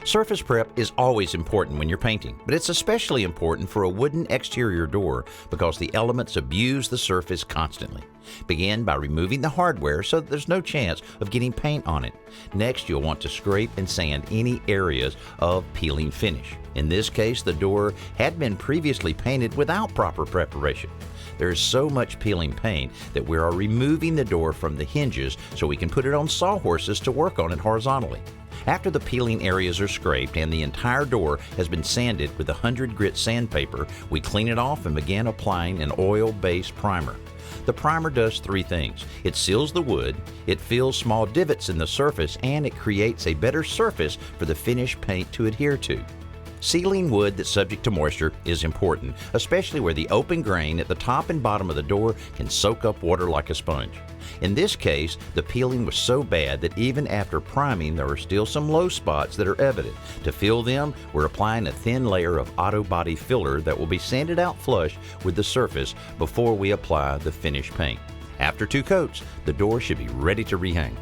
Surface prep is always important when you're painting, but it's especially important for a wooden exterior door because the elements abuse the surface constantly. Begin by removing the hardware so that there's no chance of getting paint on it. Next, you'll want to scrape and sand any areas of peeling finish. In this case, the door had been previously painted without proper preparation. There is so much peeling paint that we are removing the door from the hinges so we can put it on sawhorses to work on it horizontally. After the peeling areas are scraped and the entire door has been sanded with 100 grit sandpaper, we clean it off and begin applying an oil-based primer. The primer does three things. It seals the wood, it fills small divots in the surface, and it creates a better surface for the finished paint to adhere to. Sealing wood that's subject to moisture is important, especially where the open grain at the top and bottom of the door can soak up water like a sponge. In this case, the peeling was so bad that even after priming, there are still some low spots that are evident. To fill them, we're applying a thin layer of auto body filler that will be sanded out flush with the surface before we apply the finished paint. After 2 coats, the door should be ready to rehang.